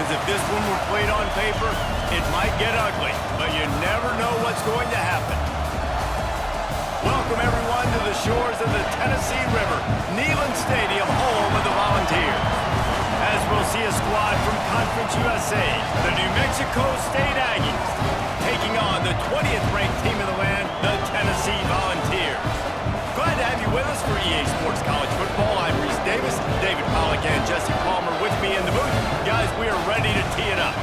because if this one were played on paper, it might get ugly, but you never know what's going to happen. Welcome, everyone, to the shores of the Tennessee River, Neyland Stadium, home of the Volunteers. As we'll see a squad from Conference USA, the New Mexico State Aggies, taking on the 20th-ranked team in the land, the Tennessee Volunteers. Glad to have you with us for EA Sports College Football. I'm Reese Davis, David Pollack and Jesse Palmer with me in the booth. Guys, we are ready to tee it up.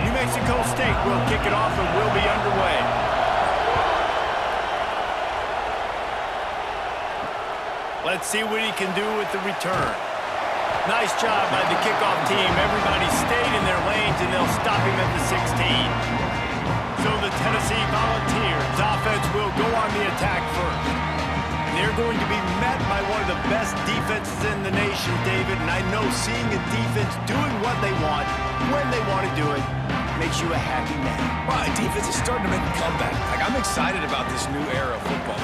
New Mexico State will kick it off and we'll be underway. Let's see what he can do with the return. Nice job by the kickoff team. Everybody stayed in their lanes, and they'll stop him at the 16. So the Tennessee Volunteers offense will go on the attack first. And they're going to be met by one of the best defenses in the nation, David. And I know seeing a defense doing what they want, when they want to do it, makes you a happy man. Well, defense is starting to make a comeback. I'm excited about this new era of football.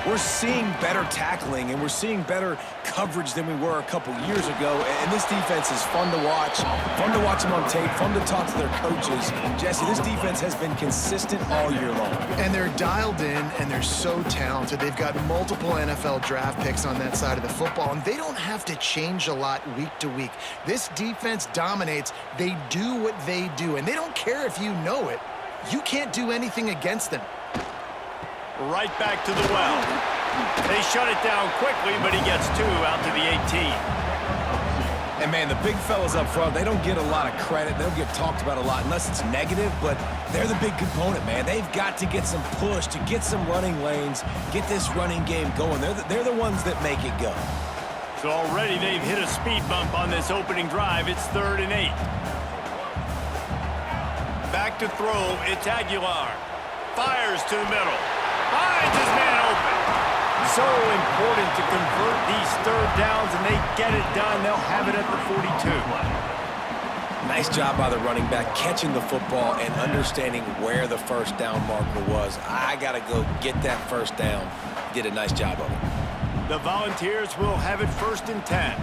We're seeing better tackling, and we're seeing better coverage than we were a couple years ago. And this defense is fun to watch them on tape, fun to talk to their coaches. Jesse, this defense has been consistent all year long. And they're dialed in, and they're so talented. They've got multiple NFL draft picks on that side of the football, and they don't have to change a lot week to week. This defense dominates. They do what they do, and they don't care if you know it. You can't do anything against them. Right back to the well. They shut it down quickly, but he gets two out to the 18. And, man, the big fellas up front, they don't get a lot of credit. They don't get talked about a lot unless it's negative, but they're the big component, man. They've got to get some push, to get some running lanes, get this running game going. They're the ones that make it go. So already they've hit a speed bump on this opening drive. It's 3rd and 8. Back to throw. It's Aguilar. Fires to the middle. Finds his man open. So important to convert these 3rd downs, and they get it done. They'll have it at the 42. Nice job by the running back, catching the football and understanding where the first down marker was. I got to go get that first down. Did a nice job of it. The Volunteers will have it 1st and 10.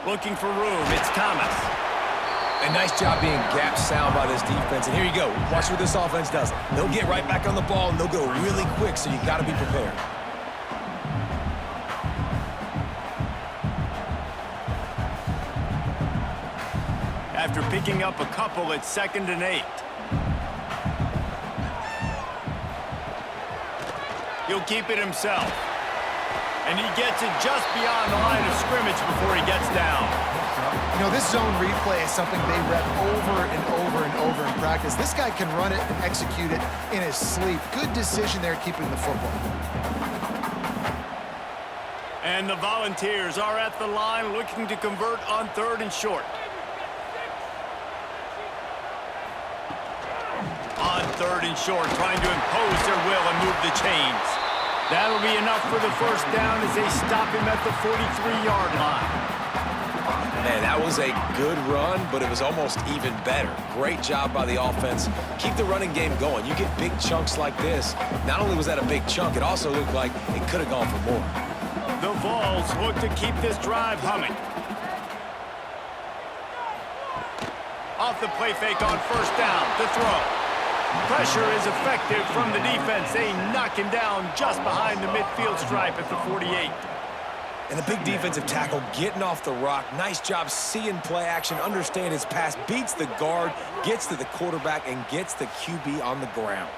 Looking for room. It's Thomas. A nice job being gap sound by this defense. And here you go. Watch what this offense does. They'll get right back on the ball, and they'll go really quick, so you got to be prepared. After picking up a couple, it's 2nd and 8. He'll keep it himself. And he gets it just beyond the line of scrimmage before he gets down. You know, this zone replay is something they rep over and over and over in practice. This guy can run it and execute it in his sleep. Good decision there keeping the football. And the Volunteers are at the line looking to convert on 3rd and short. On 3rd and short, trying to impose their will and move the chains. That'll be enough for the first down as they stop him at the 43-yard line. Man, that was a good run, but it was almost even better. Great job by the offense. Keep the running game going. You get big chunks like this. Not only was that a big chunk, it also looked like it could have gone for more. The Vols look to keep this drive humming. Off the play fake on 1st down, the throw. Pressure is effective from the defense. They knock him down just behind the midfield stripe at the 48. And the big defensive tackle getting off the rock. Nice job seeing play action, understand his pass, beats the guard, gets to the quarterback, and gets the QB on the ground.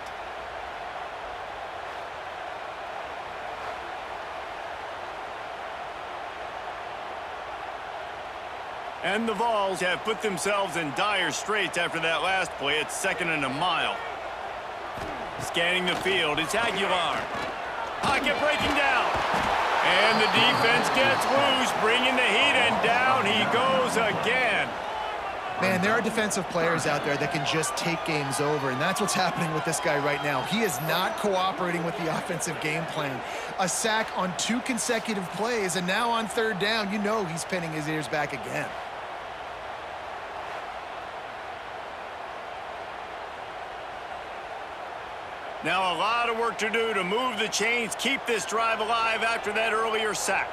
And the Vols have put themselves in dire straits after that last play. It's 2nd and a mile. Scanning the field, it's Aguilar. Pocket breaking down. And the defense gets loose, bringing the heat, and down he goes again. Man, there are defensive players out there that can just take games over, and that's what's happening with this guy right now. He is not cooperating with the offensive game plan. A sack on 2 consecutive plays, and now on 3rd down, you know he's pinning his ears back again. Now a lot of work to do to move the chains, keep this drive alive after that earlier sack.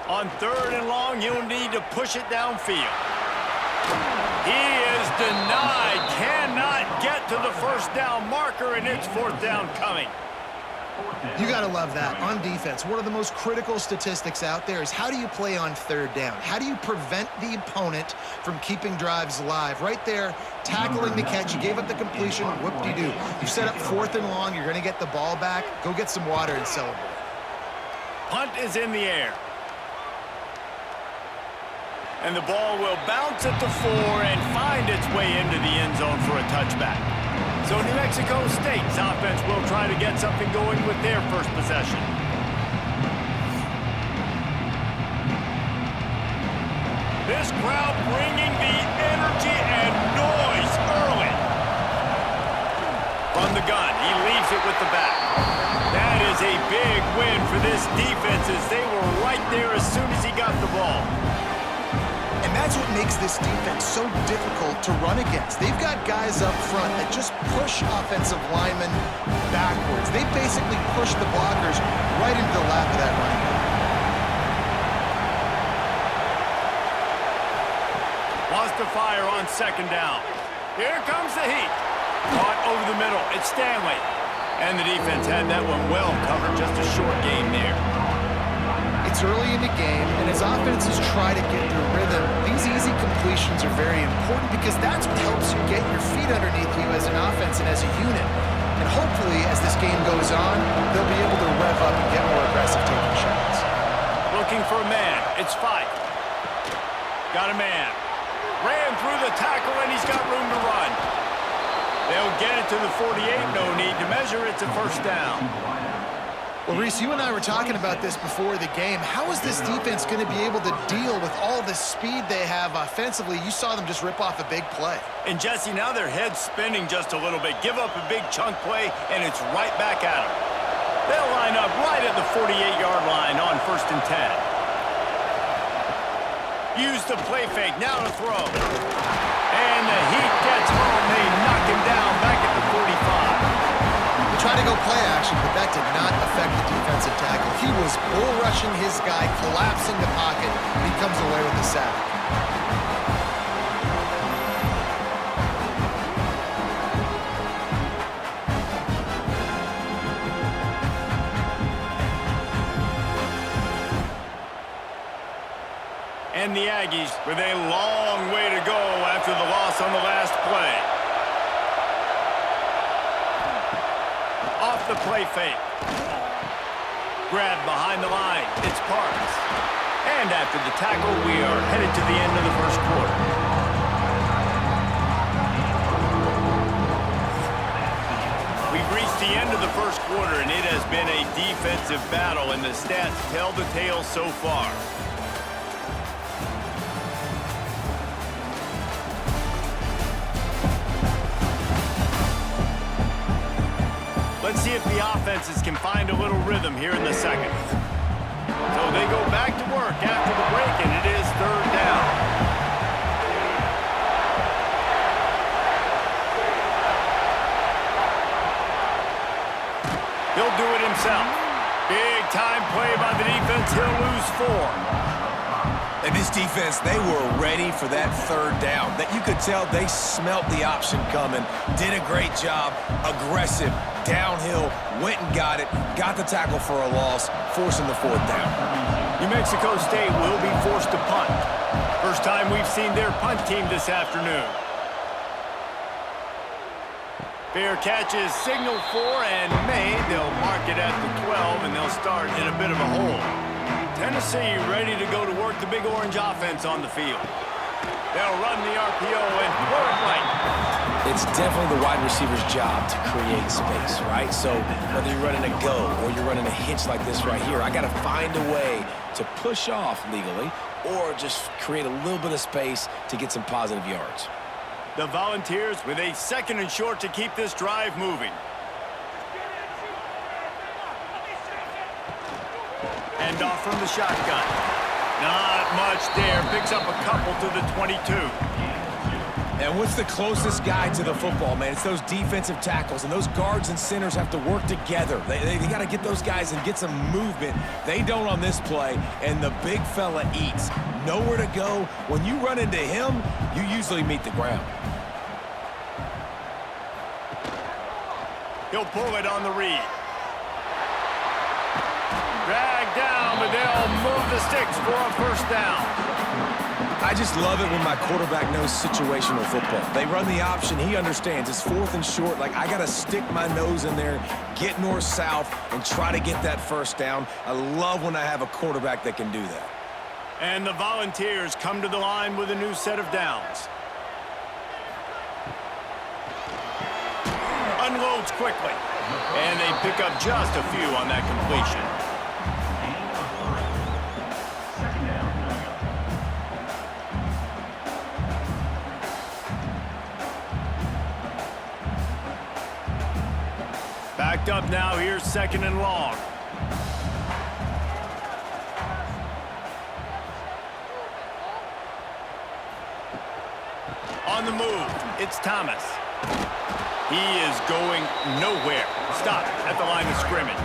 On 3rd and long, you'll need to push it downfield. He is denied, cannot get to the 1st down marker, and it's 4th down coming. You got to love that. On defense, one of the most critical statistics out there is how do you play on 3rd down? How do you prevent the opponent from keeping drives alive? Right there, tackling the catch. You gave up the completion. Whoop-de-doo. You set up 4th and long. You're going to get the ball back. Go get some water and celebrate. Punt is in the air. And the ball will bounce at the 4 and find its way into the end zone for a touchback. So New Mexico State's offense will try to get something going with their first possession. This crowd bringing the energy and noise early. From the gun, he leaves it with the back. That is a big win for this defense as they were right there as soon as he got the ball. And that's what makes this defense so difficult to run against. They've got guys up front that just push offensive linemen backwards. They basically push the blockers right into the lap of that running back. Wants to fire on 2nd down. Here comes the heat. Caught over the middle. It's Stanley. And the defense had that one well covered. Just a short game there. It's early in the game, and as offenses try to get their rhythm, these easy completions are very important because that's what helps you get your feet underneath you as an offense and as a unit. And hopefully, as this game goes on, they'll be able to rev up and get more aggressive taking shots. Looking for a man. It's Fife. Got a man. Ran through the tackle, and he's got room to run. They'll get it to the 48. No need to measure. It's a 1st down. Well, Reese, you and I were talking about this before the game. How is this defense going to be able to deal with all the speed they have offensively? You saw them just rip off a big play. And, Jesse, now their head's spinning just a little bit. Give up a big chunk play, and it's right back at them. They'll line up right at the 48-yard line on 1st and 10. Use the play fake. Now to throw. And the Heat gets home. They knock him down back at the 45. Trying to go play action, but that did not affect the defensive tackle. He was bull rushing his guy, collapsing the pocket, and he comes away with the sack. And the Aggies with a long way to go after the loss on the last play. Off the play fake. Grab behind the line. It's Parks. And after the tackle, we are headed to the end of the 1st quarter. We've reached the end of the 1st quarter, and it has been a defensive battle, and the stats tell the tale so far. Let's see if the offenses can find a little rhythm here in the 2nd. So they go back to work after the break, and it is 3rd down. He'll do it himself. Big time play by the defense. He'll lose 4. And this defense, they were ready for that 3rd down. That you could tell they smelt the option coming, did a great job, aggressive, downhill, went and got it, got the tackle for a loss, forcing the 4th down. New Mexico State will be forced to punt. First time we've seen their punt team this afternoon. Fair catch is signaled for and made. They'll mark it at the 12, and they'll start in a bit of a hole. Tennessee ready to go to work the Big Orange offense on the field. They'll run the RPO and throw it right. It's definitely the wide receiver's job to create space, right? So whether you're running a go or you're running a hitch like this right here, I got to find a way to push off legally or just create a little bit of space to get some positive yards. The Volunteers with a 2nd and short to keep this drive moving. And off from the shotgun. Not much there. Picks up a couple to the 22. And what's the closest guy to the football, man? It's those defensive tackles, and those guards and centers have to work together. They got to get those guys and get some movement. They don't on this play, and the big fella eats. Nowhere to go. When you run into him, you usually meet the ground. He'll pull it on the read. Dragged down, but they'll move the sticks for a first down. I just love it when my quarterback knows situational football. They run the option. He understands. It's 4th and short. Like, I got to stick my nose in there, get north-south, and try to get that first down. I love when I have a quarterback that can do that. And the Volunteers come to the line with a new set of downs. Unloads quickly. And they pick up just a few on that completion. Backed up now, here's 2nd and long. On the move, it's Thomas. He is going nowhere. Stop at the line of scrimmage.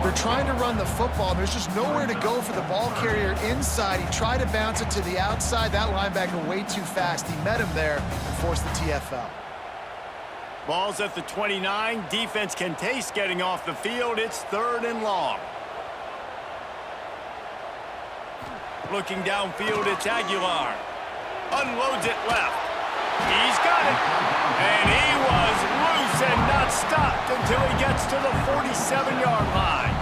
They're trying to run the football, and there's just nowhere to go for the ball carrier inside. He tried to bounce it to the outside. That linebacker way too fast. He met him there and forced the TFL. Ball's at the 29. Defense can taste getting off the field. It's 3rd and long. Looking downfield, it's Aguilar. Unloads it left. He's got it. And he was loose and not stopped until he gets to the 47-yard line.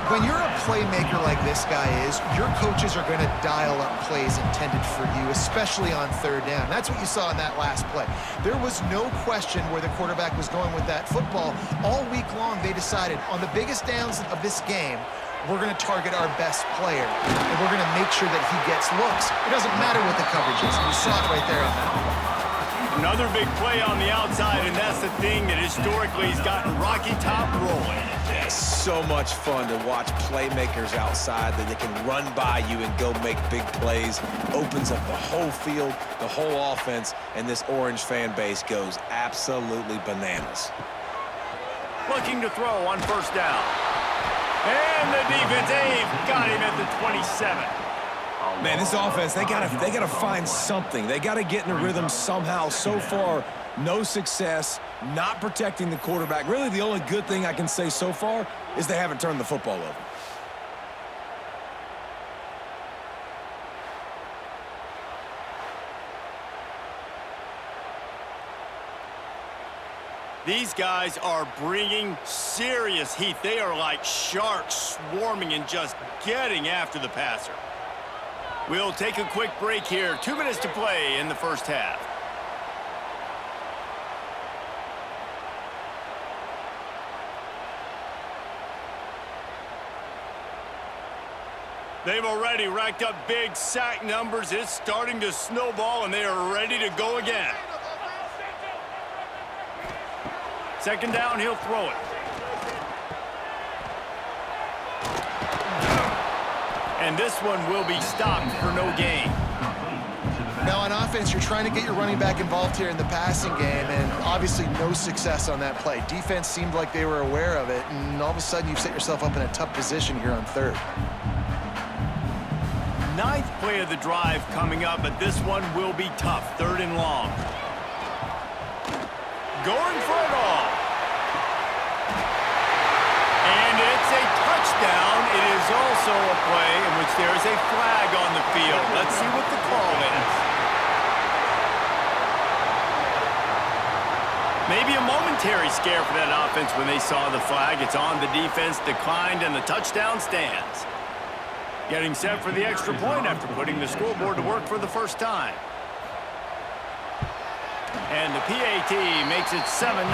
When you're a playmaker like this guy is, your coaches are going to dial up plays intended for you, especially on 3rd down. That's what you saw in that last play. There was no question where the quarterback was going with that football. All week long, they decided on the biggest downs of this game, we're going to target our best player, and we're going to make sure that he gets looks. It doesn't matter what the coverage is. You saw it right there on that one. Another big play on the outside, and that's the thing that historically has gotten Rocky Top rolling. It's so much fun to watch playmakers outside that they can run by you and go make big plays. Opens up the whole field, the whole offense, and this Orange fan base goes absolutely bananas. Looking to throw on 1st down. And the defense, got him at the 27. Man, this offense, they gotta find something. They gotta get in a rhythm somehow. So far, no success, not protecting the quarterback. Really, the only good thing I can say so far is they haven't turned the football over. These guys are bringing serious heat. They are like sharks swarming and just getting after the passer. We'll take a quick break here. 2 minutes to play in the first half. They've already racked up big sack numbers. It's starting to snowball, and they are ready to go again. 2nd down, he'll throw it. And this one will be stopped for no gain. Now on offense, you're trying to get your running back involved here in the passing game, and obviously no success on that play. Defense seemed like they were aware of it, and all of a sudden you've set yourself up in a tough position here on 3rd. 9th play of the drive coming up, but this one will be tough. 3rd and long. Going for it all. And it's a touchdown. It is also a play in which there is a flag on the field. Let's see what the call is. Maybe a momentary scare for that offense when they saw the flag. It's on, the defense declined, and the touchdown stands. Getting set for the extra point after putting the scoreboard to work for the first time. And the PAT makes it 7-0.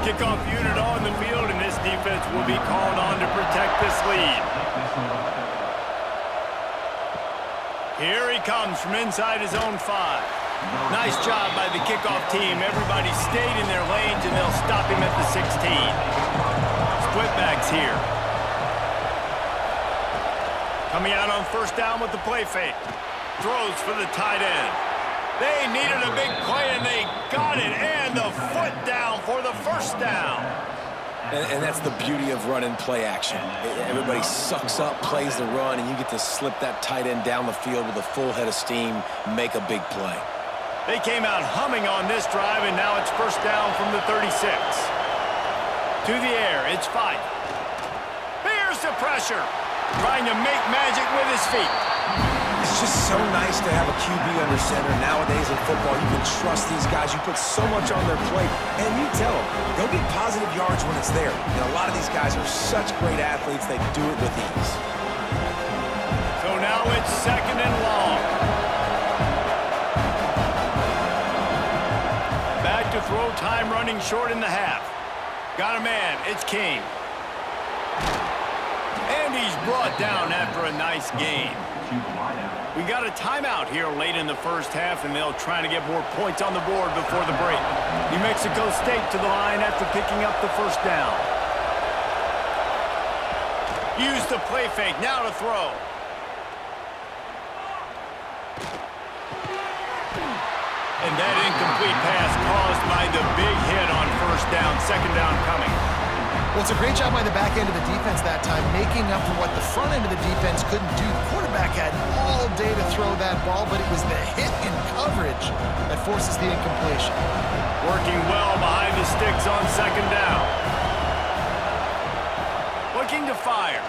Kickoff unit on the field, and this defense will be called on to protect this lead. Here he comes from inside his own 5. Nice job by the kickoff team. Everybody stayed in their lanes, and they'll stop him at the 16. Split backs here. Coming out on first down with the play fake. Throws for the tight end. They needed a big play, and they got it. And the foot down for the first down. And that's the beauty of run and play action. Everybody sucks up, plays the run, and you get to slip that tight end down the field with a full head of steam, make a big play. They came out humming on this drive, and now it's first down from the 36. To the air, it's Fife. Here's the pressure. Trying to make magic with his feet. It's just so nice to have a QB under center. Nowadays in football, you can trust these guys. You put so much on their plate, and you tell them, go get positive yards when it's there. And a lot of these guys are such great athletes, they do it with ease. So now it's second and long. Back to throw, time running short in the half. Got a man, it's King. And he's brought down after a nice gain. We got a timeout here late in the first half, and they'll try to get more points on the board before the break. New Mexico State to the line after picking up the first down. Use the play fake, now to throw. And that incomplete pass caused by the big hit on first down, second down coming. Well, it's a great job by the back end of the defense that time, making up for what the front end of the defense couldn't do. The quarterback had all day to throw that ball, but it was the hit in coverage that forces the incompletion. Working well behind the sticks on second down. Looking to fire.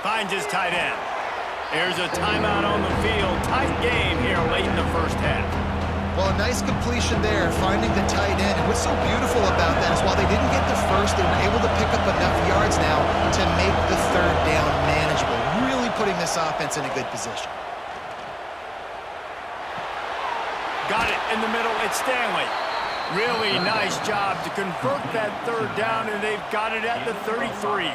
Finds his tight end. There's a timeout on the field. Tight game here late in the first half. Well, a nice completion there, finding the tight end. And what's so beautiful about that is while they didn't get the first, they were able to pick up enough yards now to make the third down manageable, really putting this offense in a good position. Got it in the middle. It's Stanley. Really nice job to convert that third down, and they've got it at the 33.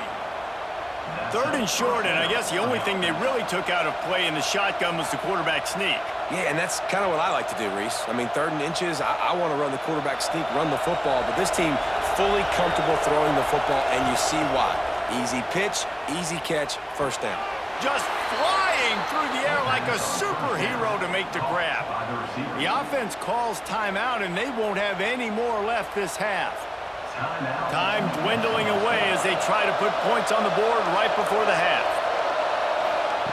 Third and short, and I guess the only thing they really took out of play in the shotgun was the quarterback sneak. Yeah, and that's kind of what I like to do, Reese. I mean, third and inches, I want to run the quarterback sneak, run the football, but this team fully comfortable throwing the football, and you see why. Easy pitch, easy catch, first down. Just flying through the air like a superhero to make the grab. The offense calls timeout, and they won't have any more left this half. Time dwindling away as they try to put points on the board right before the half.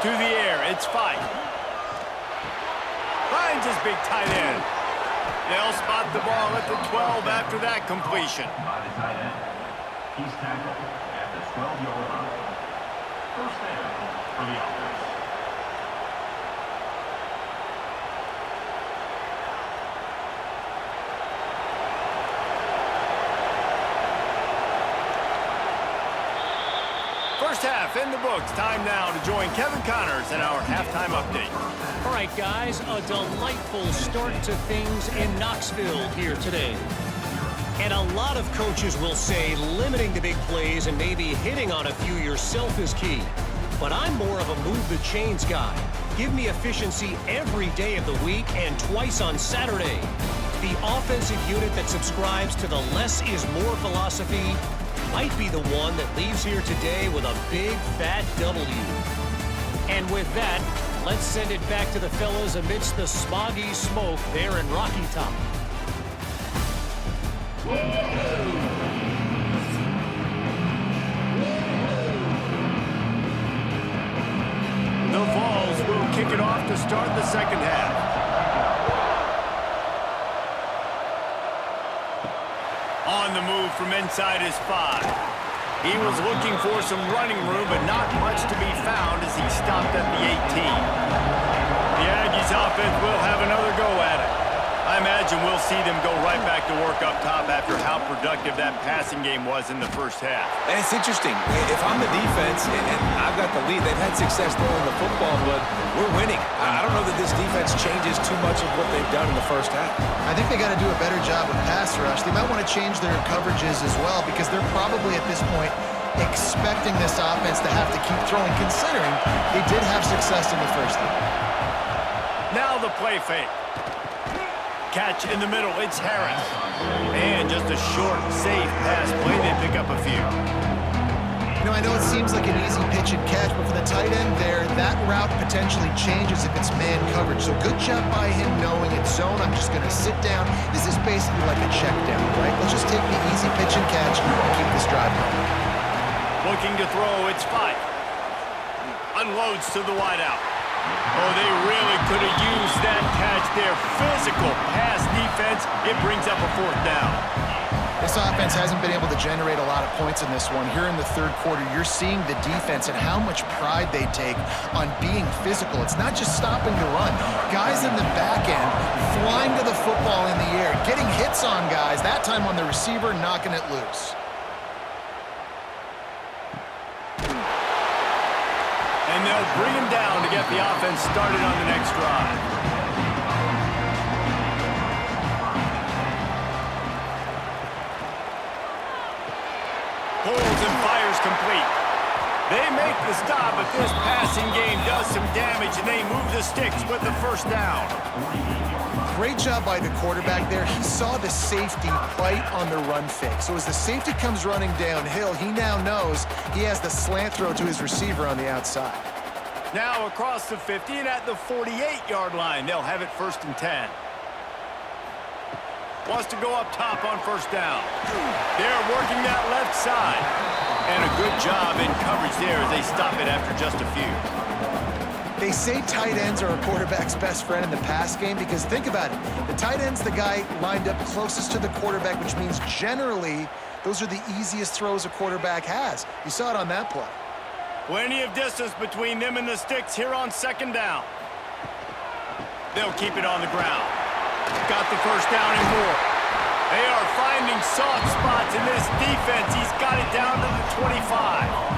To the air, it's Fife. Finds his big tight end. They'll spot the ball at the 12 after that completion. He's tackled at the 12-yard line. First down for the offense. First half in the books. Time now to join Kevin Connors in our halftime update. All right, guys, a delightful start to things in Knoxville here today. And a lot of coaches will say limiting the big plays and maybe hitting on a few yourself is key. But I'm more of a move the chains guy. Give me efficiency every day of the week and twice on Saturday. The offensive unit that subscribes to the less is more philosophy might be the one that leaves here today with a big fat W. And with that, let's send it back to the fellas amidst the smoggy smoke there in Rocky Top. The Vols will kick it off to start the second half. On the move from inside his 5. He was looking for some running room, but not much to be found as he stopped at the 18. The Aggies offense will have another go at it. I imagine we'll see them go right back to work up top after how productive that passing game was in the first half. And it's interesting. If I'm the defense and I've got the lead, they've had success throwing the football, but we're winning. I don't know that this defense changes too much of what they've done in the first half. I think they got to do a better job with pass rush. They might want to change their coverages as well because they're probably at this point expecting this offense to have to keep throwing, considering they did have success in the first half. Now the play fake. Catch in the middle, it's Harris. And just a short, safe pass play, they pick up a few. You know, I know it seems like an easy pitch and catch, but for the tight end there, that route potentially changes if it's man coverage. So good job by him knowing it's zone. I'm just going to sit down. This is basically like a check down, right? Let's just take the easy pitch and catch and keep this drive going. Looking to throw, it's Fife. Unloads to the wideout. Oh, they really could have used that catch there. Physical pass defense. It brings up a fourth down. This offense hasn't been able to generate a lot of points in this one. Here in the third quarter, you're seeing the defense and how much pride they take on being physical. It's not just stopping the run. Guys in the back end flying to the football in the air, getting hits on guys, that time on the receiver, knocking it loose. And they'll bring him down to get the offense started on the next drive. Pulls and fires complete. They make the stop, but this passing game does some damage, and they move the sticks with the first down. Great job by the quarterback there. He saw the safety right on the run fake. So as the safety comes running downhill, he now knows he has the slant throw to his receiver on the outside. Now across the 50 and at the 48-yard line, they'll have it 1st and 10. Wants to go up top on first down. They're working that left side. And a good job in coverage there as they stop it after just a few. They say tight ends are a quarterback's best friend in the pass game because think about it. The tight end's the guy lined up closest to the quarterback, which means generally those are the easiest throws a quarterback has. You saw it on that play. Plenty of distance between them and the sticks here on 2nd down. They'll keep it on the ground. Got the first down and more. They are finding soft spots in this defense. He's got it down to the 25.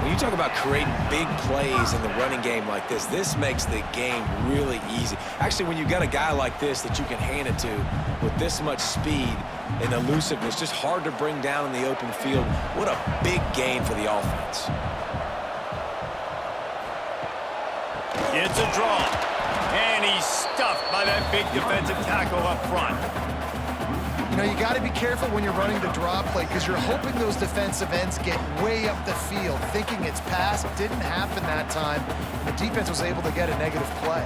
When you talk about creating big plays in the running game like this makes the game really easy. Actually, when you've got a guy like this that you can hand it to with this much speed and elusiveness, just hard to bring down in the open field. What a big game for the offense. It's a draw, and he's stuffed by that big defensive tackle up front. You know, you got to be careful when you're running the draw play because you're hoping those defensive ends get way up the field, thinking it's pass. It didn't happen that time. The defense was able to get a negative play.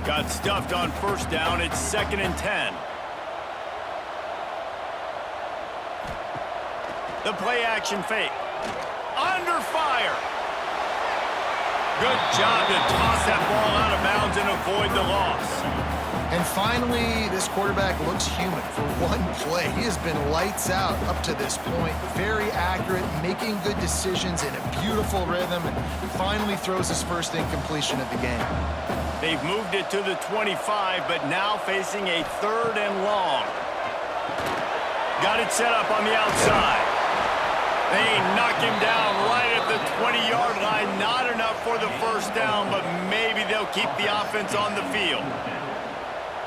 Got stuffed on first down. It's 2nd and 10. The play action fake. Under fire. Good job to toss that ball out of bounds and avoid the loss. And finally, this quarterback looks human for one play. He has been lights out up to this point. Very accurate, making good decisions in a beautiful rhythm, and finally throws his first incompletion of the game. They've moved it to the 25, but now facing a 3rd and long. Got it set up on the outside. They knock him down right at the 20-yard line. Not enough for the first down, but maybe they'll keep the offense on the field.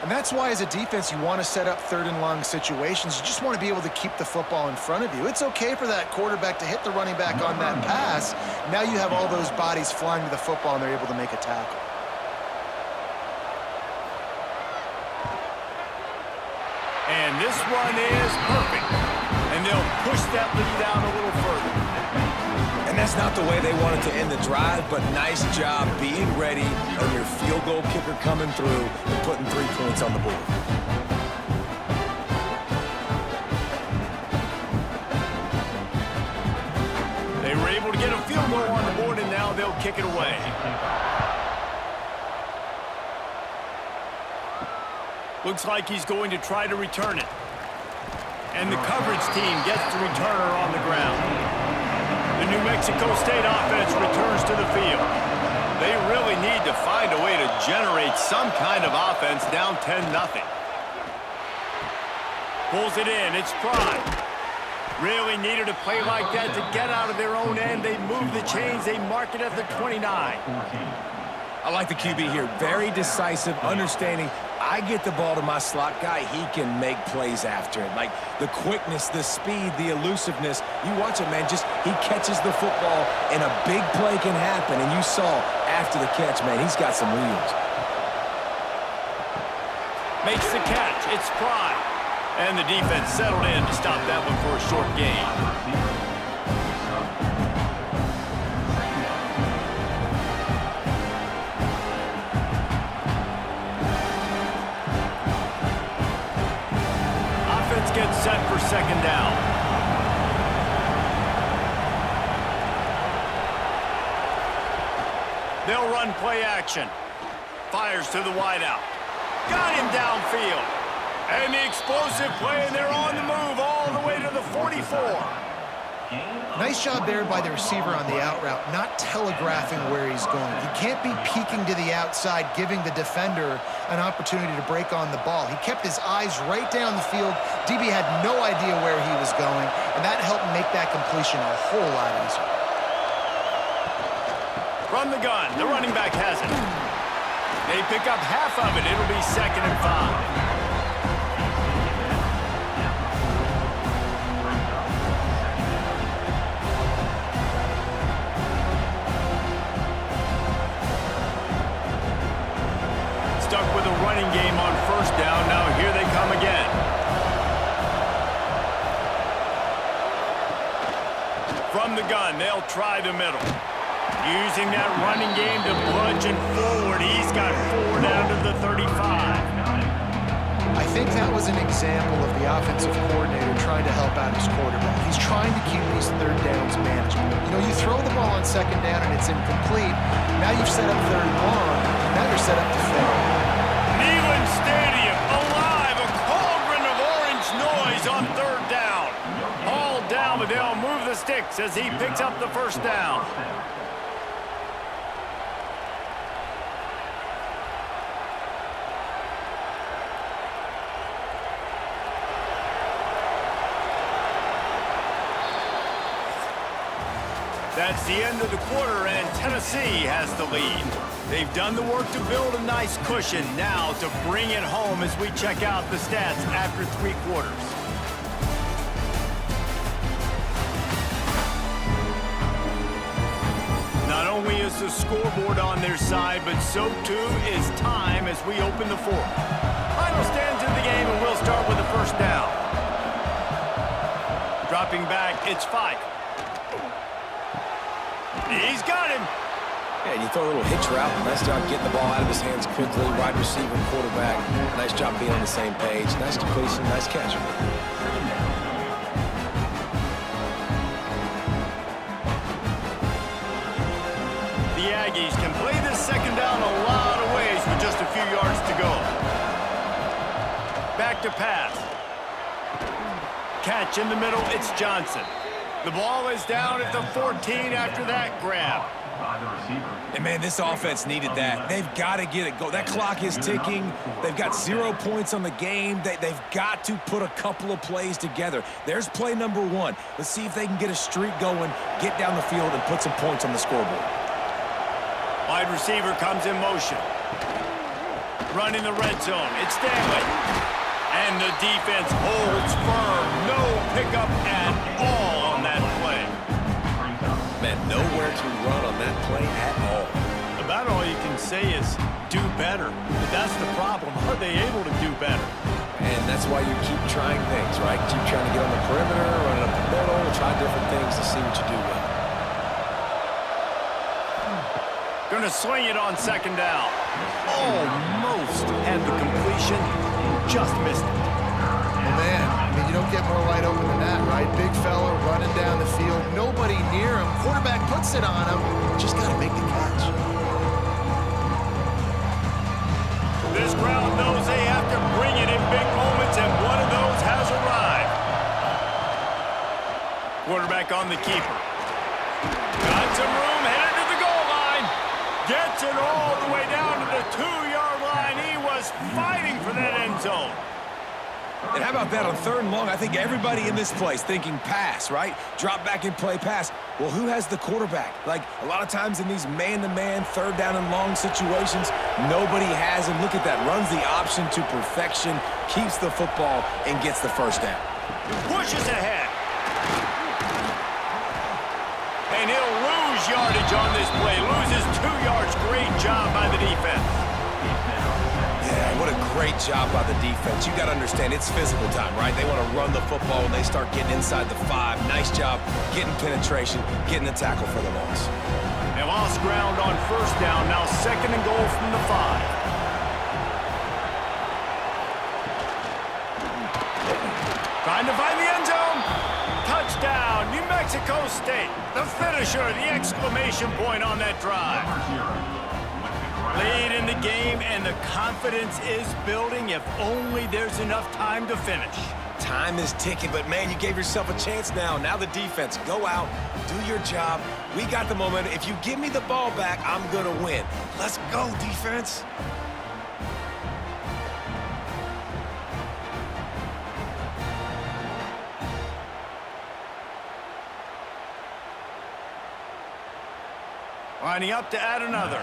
And that's why, as a defense, you want to set up 3rd and long situations. You just want to be able to keep the football in front of you. It's okay for that quarterback to hit the running back on that pass. Now you have all those bodies flying to the football, and they're able to make a tackle. And this one is perfect. And they'll push that lead out a little further. And that's not the way they wanted to end the drive, but nice job being ready and your field goal kicker coming through and putting 3 points on the board. They were able to get a field goal on the board, and now they'll kick it away. Looks like he's going to try to return it. And the coverage team gets the returner on the ground. The New Mexico State offense returns to the field. They really need to find a way to generate some kind of offense down 10-0. Pulls it in. It's Prime. Really needed a play like that to get out of their own end. They move the chains. They mark it at the 29. I like the QB here. Very decisive, understanding. I get the ball to my slot guy, he can make plays after it. Like the quickness, the speed, the elusiveness. You watch it, man, he catches the football and a big play can happen. And you saw after the catch, man, he's got some wheels. Makes the catch. It's Prime. And the defense settled in to stop that one for a short gain. Gets set for second down. They'll run play action. Fires to the wideout. Got him downfield. And the explosive play, and they're on the move all the way to the 44. Nice job there by the receiver on the out route, not telegraphing where he's going. He can't be peeking to the outside, giving the defender an opportunity to break on the ball. He kept his eyes right down the field. DB had no idea where he was going, and that helped make that completion a whole lot easier. From the gun, the running back has it. They pick up half of it. It'll be 2nd and 5. Stuck with a running game on first down. Now here they come again. From the gun, they'll try the middle. Using that running game to plunge it forward. He's got 4 down to the 35. I think that was an example of the offensive coordinator trying to help out his quarterback. He's trying to keep these third downs manageable. You know, you throw the ball on second down and it's incomplete. Now you've set up third and long. Now you're set up to fail. Neyland Stadium alive. A cauldron of orange noise on third down. All down, but they'll move the sticks as he picks up the first down. That's the end of the quarter, and Tennessee has the lead. They've done the work to build a nice cushion. Now to bring it home as we check out the stats after 3 quarters. Not only is the scoreboard on their side, but so too is time as we open the 4th. Final stands in the game, and we'll start with the first down. Dropping back, it's Fike. He's got him. Yeah, and you throw a little hitch route. Nice job getting the ball out of his hands quickly. Wide receiver, quarterback. Nice job being on the same page. Nice completion, nice catch. The Aggies can play this second down a lot of ways with just a few yards to go. Back to pass. Catch in the middle, it's Johnson. The ball is down at the 14 after that grab. And, man, this offense needed that. They've got to get it go. That clock is ticking. They've got 0 points on the game. They've got to put a couple of plays together. There's play number 1. Let's see if they can get a streak going, get down the field, and put some points on the scoreboard. Wide receiver comes in motion. Running the red zone. It's Stanley. And the defense holds firm. No pickup at all on that play. Man, nowhere to run on that play at all. About all you can say is do better. But that's the problem. Are they able to do better? And that's why you keep trying things, right? Keep trying to get on the perimeter, run it up the middle, try different things to see what you do well. Gonna swing it on second down. Almost had the completion. Just missed it. Well, man, I mean, you don't get more wide open than that, right? Big fella running down the field. Nobody near him. Quarterback puts it on him. Just got to make the catch. This crowd knows they have to bring it in big moments, and one of those has arrived. Quarterback on the keeper. Got some room, headed to the goal line. Gets it all the way down to the 2-yard line. He was fighting for that end zone. And how about that on 3rd and long? I think everybody in this place thinking pass, right? Drop back and play pass. Well, who has the quarterback? Like, a lot of times in these man-to-man, 3rd down and long situations, nobody has him. Look at that. Runs the option to perfection, keeps the football, and gets the 1st down. Pushes ahead. And he'll lose yardage on this play. Loses 2 yards. Great job by the defense. Yeah, what a great job by the defense. You got to understand, it's physical time, right? They want to run the football when they start getting inside the 5. Nice job getting penetration, getting the tackle for the loss. They lost ground on 1st down. Now 2nd and goal from the 5. Trying to find the end zone. Touchdown, New Mexico State. The finisher, the exclamation point on that drive. Lead in the game, and the confidence is building if only there's enough time to finish. Time is ticking, but man, you gave yourself a chance now. Now the defense, go out, do your job. We got the momentum. If you give me the ball back, I'm gonna win. Let's go, defense. Lining up to add another.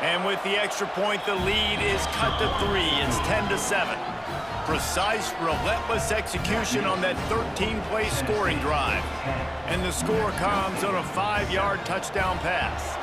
And with the extra point, the lead is cut to 3. It's 10-7. Precise, relentless execution on that 13-play scoring drive. And the score comes on a 5-yard touchdown pass.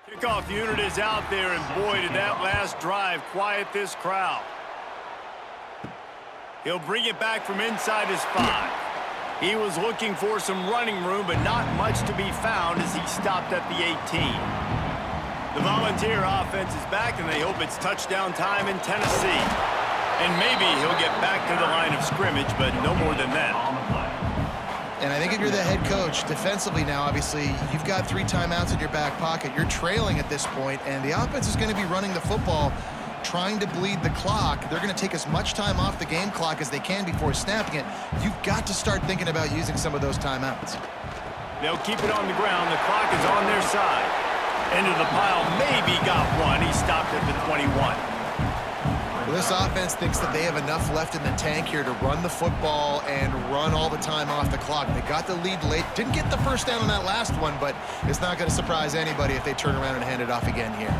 Kickoff unit is out there, and boy, did that last drive quiet this crowd. He'll bring it back from inside his 5. He was looking for some running room, but not much to be found as he stopped at the 18. The Volunteer offense is back, and they hope it's touchdown time in Tennessee. And maybe he'll get back to the line of scrimmage, but no more than that. And I think if you're the head coach, defensively now, obviously, you've got 3 timeouts in your back pocket. You're trailing at this point, and the offense is going to be running the football, trying to bleed the clock. They're going to take as much time off the game clock as they can before snapping it. You've got to start thinking about using some of those timeouts. They'll keep it on the ground. The clock is on their side. Into the pile, maybe got one. He stopped at the 21. Well, this offense thinks that they have enough left in the tank here to run the football and run all the time off the clock. They got the lead late. Didn't get the first down on that last one, but it's not going to surprise anybody if they turn around and hand it off again here.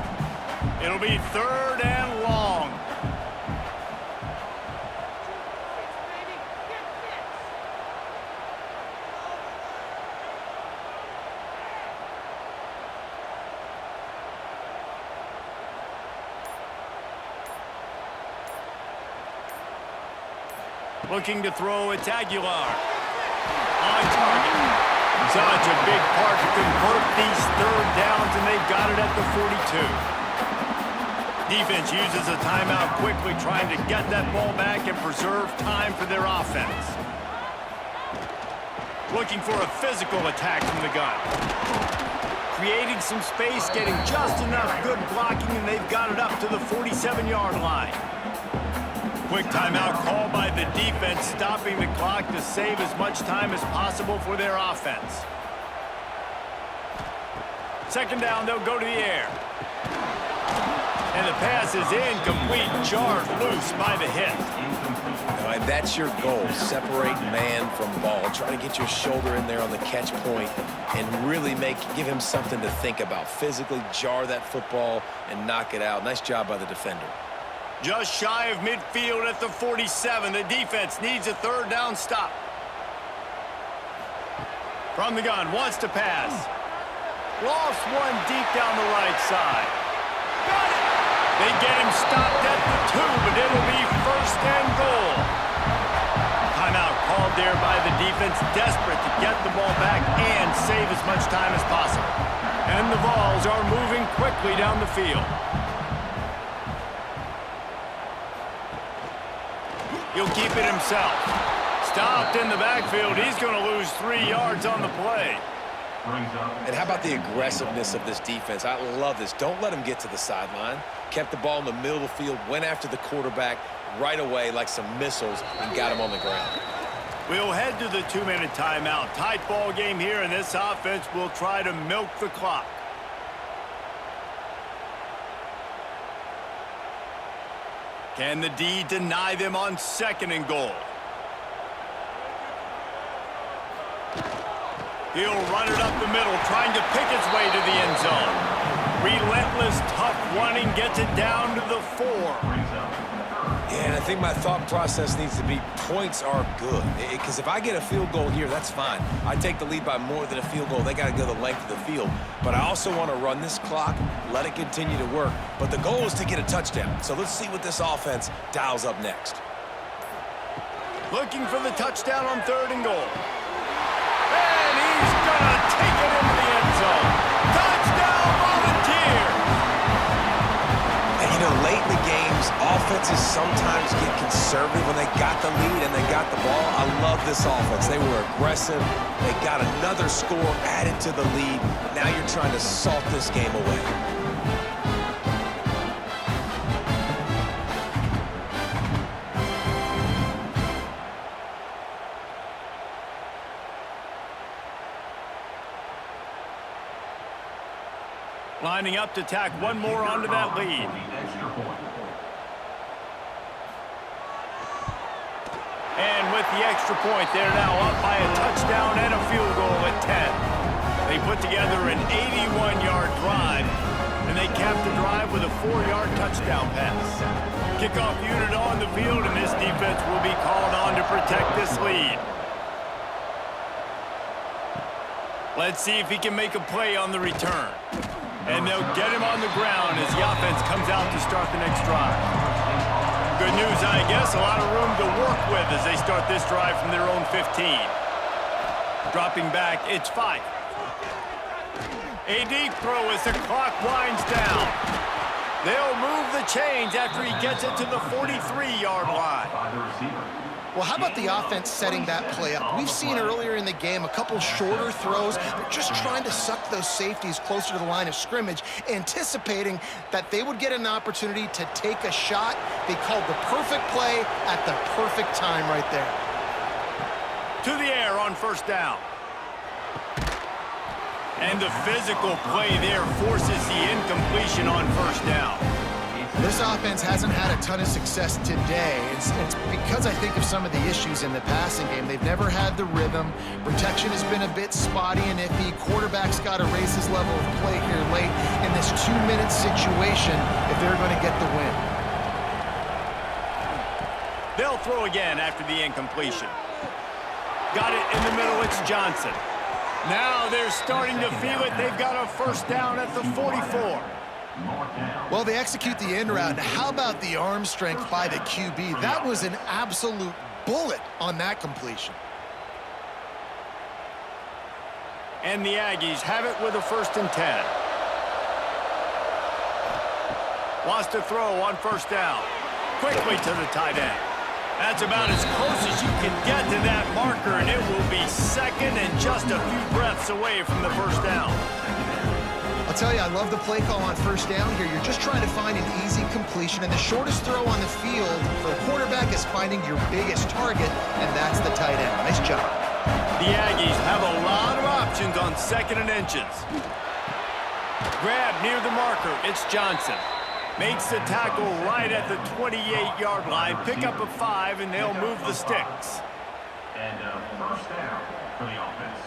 It'll be 3rd and long. Looking to throw, it's Aguilar. On target. Such a big part to convert these 3rd downs, and they've got it at the 42. Defense uses a timeout quickly, trying to get that ball back and preserve time for their offense. Looking for a physical attack from the gun. Creating some space, getting just enough good blocking, and they've got it up to the 47-yard line. Quick timeout call by the defense, stopping the clock to save as much time as possible for their offense. 2nd down, they'll go to the air. And the pass is incomplete, jarred loose by the hit. All right, that's your goal. Separate man from ball. Try to get your shoulder in there on the catch point and really give him something to think about. Physically jar that football and knock it out. Nice job by the defender. Just shy of midfield at the 47. The defense needs a 3rd down stop. From the gun, wants to pass. Lost one deep down the right side. Got it! They get him stopped at the 2, but it'll be 1st and goal. Timeout called there by the defense, desperate to get the ball back and save as much time as possible. And the Vols are moving quickly down the field. He'll keep it himself. Stopped in the backfield. He's going to lose 3 yards on the play. And how about the aggressiveness of this defense? I love this. Don't let them get to the sideline. Kept the ball in the middle of the field, went after the quarterback right away like some missiles and got him on the ground. We'll head to the 2-minute timeout. Tight ball game here, and this offense will try to milk the clock. Can the D deny them on 2nd and goal? He'll run it up the middle, trying to pick his way to the end zone. Relentless, tough running, gets it down to the 4. Yeah, and I think my thought process needs to be points are good. Because if I get a field goal here, that's fine. I take the lead by more than a field goal. They got to go the length of the field. But I also want to run this clock, let it continue to work. But the goal is to get a touchdown. So let's see what this offense dials up next. Looking for the touchdown on 3rd and goal. And he's going to take it into the end zone. Touchdown, Volunteer! And, you know, late in the games, offenses sometimes get conservative when they got the lead and they got the ball. I love this offense. They were aggressive. They got another score added to the lead. Now you're trying to salt this game away. Lining up to tack one more onto that lead. And with the extra point, they're now up by a touchdown and a field goal at 10. They put together an 81-yard drive, and they capped the drive with a 4-yard touchdown pass. Kickoff unit on the field, and this defense will be called on to protect this lead. Let's see if he can make a play on the return. And they'll get him on the ground as the offense comes out to start the next drive. Good news, I guess. A lot of room to work with as they start this drive from their own 15. Dropping back, it's 5. A deep throw as the clock winds down. They'll move the chains after he gets it to the 43-yard line. Well, how about the offense setting that play up? We've seen earlier in the game a couple shorter throws. They're just trying to suck those safeties closer to the line of scrimmage, anticipating that they would get an opportunity to take a shot. They called the perfect play at the perfect time right there. To the air on first down. And the physical play there forces the incompletion on first down. This offense hasn't had a ton of success today. It's because I think of some of the issues in the passing game. They've never had the rhythm. Protection has been a bit spotty and iffy. Quarterback's got to raise his level of play here late in this 2-minute situation if they're going to get the win. They'll throw again after the incompletion. Got it in the middle, it's Johnson. Now they're starting to feel it. They've got a first down at the 44. Well, they execute the end route. Now, how about the arm strength by the QB? That was an absolute bullet on that completion. And the Aggies have it with a 1st and 10. Wants to throw on first down. Quickly to the tight end. That's about as close as you can get to that marker, and it will be second and just a few breaths away from the first down. I'll tell you, I love the play call on first down here. You're just trying to find an easy completion, and the shortest throw on the field for a quarterback is finding your biggest target, and that's the tight end. Nice job. The Aggies have a lot of options on 2nd and inches. Grab near the marker. It's Johnson. Makes the tackle right at the 28-yard line. Pick up a 5, and they'll move the sticks. And first down for the offense.